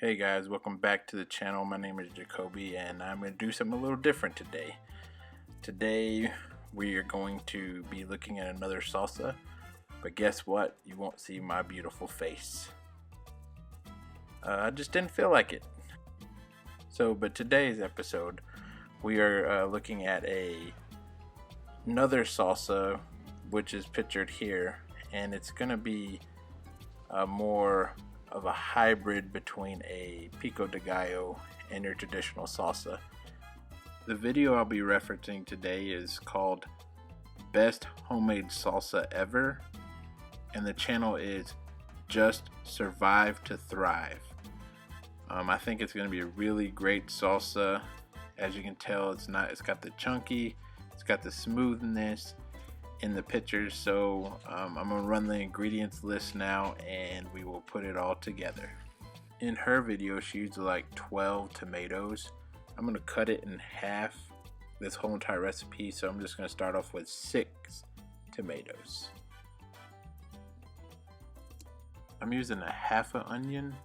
Hey guys, welcome back to the channel. My name is Jacoby and I'm going to do something a little different today. Today we are going to be looking at another salsa, but guess what? You won't see my beautiful face. I just didn't feel like it. But today's episode we are looking at another salsa, which is pictured here, and it's going to be more of a hybrid between a pico de gallo and your traditional salsa. The video I'll be referencing today is called Best Homemade Salsa Ever, and the channel is Just Survive to Thrive. I think it's going to be a really great salsa. As you can tell, it's got the chunky, it's got the smoothness in the pictures. So I'm gonna run the ingredients list now and we will put it all together. In her video she used like 12 tomatoes. I'm gonna cut it in half, this whole entire recipe, so I'm just gonna start off with 6 tomatoes. I'm using a half an onion.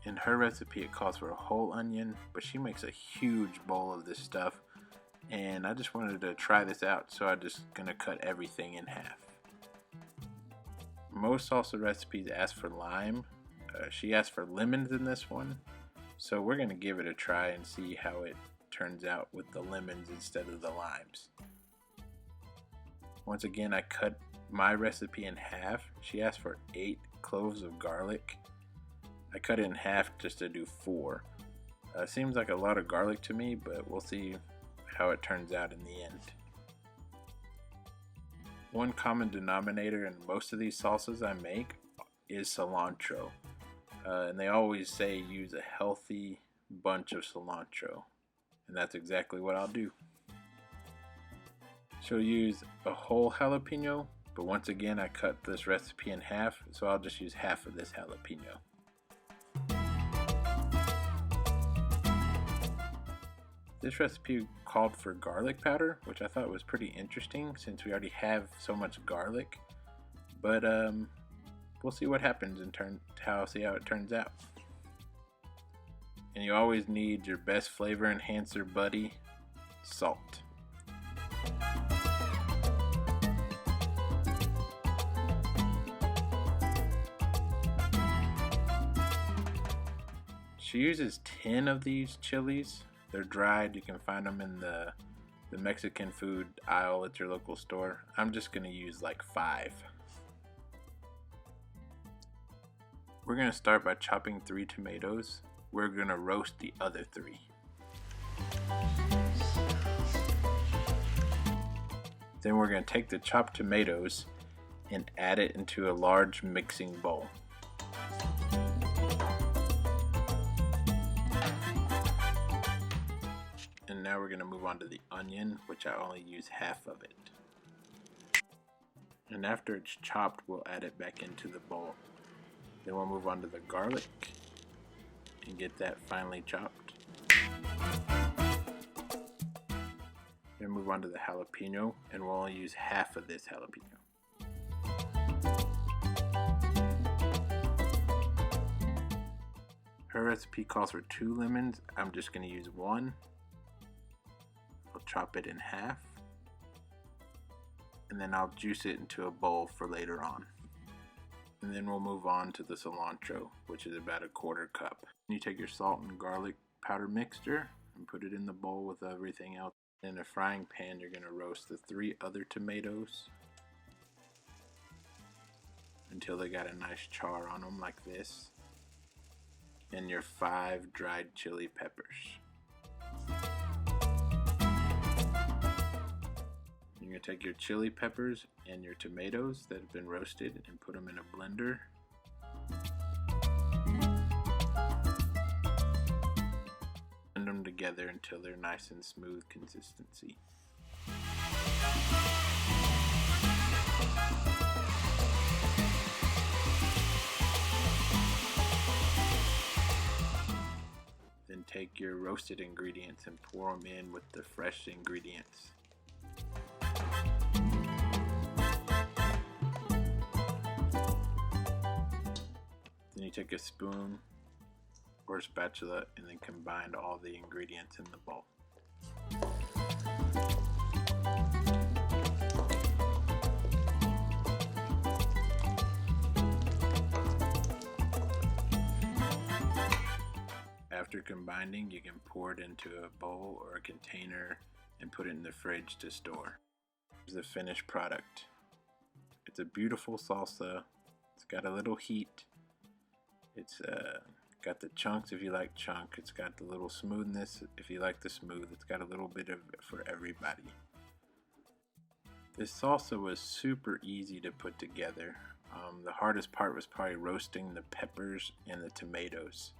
In her recipe it calls for a whole onion, but she makes a huge bowl of this stuff, and I just wanted to try this out, so I'm just gonna cut everything in half. Most salsa recipes ask for lime. She asked for lemons in this one, so we're gonna give it a try and see how it turns out with the lemons instead of the limes. Once again, I cut my recipe in half. She asked for 8 cloves of garlic. I cut it in half just to do 4. Seems like a lot of garlic to me, but we'll see how it turns out in the end. One common denominator in most of these salsas I make is cilantro, and they always say use a healthy bunch of cilantro, and that's exactly what I'll do. She'll use a whole jalapeno, but once again I cut this recipe in half, so I'll just use half of this jalapeno. This recipe called for garlic powder, which I thought was pretty interesting since we already have so much garlic. But we'll see what happens and see how it turns out. And you always need your best flavor enhancer buddy, salt. She uses 10 of these chilies. They're dried. You can find them in the Mexican food aisle at your local store. I'm just going to use like 5. We're going to start by chopping 3 tomatoes. We're going to roast the other 3. Then we're going to take the chopped tomatoes and add it into a large mixing bowl. And now we're going to move on to the onion, which I only use half of it. And after it's chopped, we'll add it back into the bowl. Then we'll move on to the garlic and get that finely chopped. Then move on to the jalapeno, and we'll only use half of this jalapeno. Her recipe calls for 2 lemons. I'm just going to use 1. I'll chop it in half, and then I'll juice it into a bowl for later on. And then we'll move on to the cilantro, which is about a 1/4 cup. You take your salt and garlic powder mixture and put it in the bowl with everything else. In a frying pan, you're going to roast the 3 other tomatoes until they got a nice char on them like this, and your 5 dried chili peppers. You're going to take your chili peppers and your tomatoes that have been roasted and put them in a blender. Blend them together until they're nice and smooth consistency. Then take your roasted ingredients and pour them in with the fresh ingredients. Then you take a spoon or spatula and then combine all the ingredients in the bowl. After combining, you can pour it into a bowl or a container and put it in the fridge to store. Here's the finished product. It's a beautiful salsa. It's got a little heat. It's got the chunks if you like chunk. It's got the little smoothness if you like the smooth. It's got a little bit of it for everybody. This salsa was super easy to put together. The hardest part was probably roasting the peppers and the tomatoes.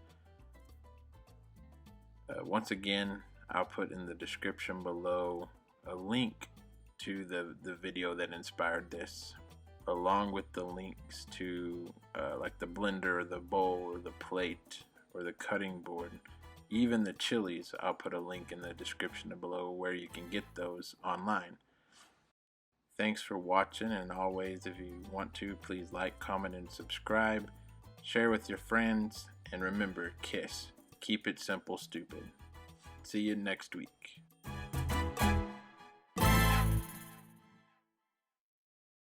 Once again, I'll put in the description below a link to the video that inspired this, along with the links to like the blender or the bowl or the plate or the cutting board, even the chilies. I'll put a link in the description below where you can get those online. Thanks for watching, and always, if you want to, please like, comment, and subscribe. Share with your friends, and remember, KISS. Keep it simple, stupid. See you next week.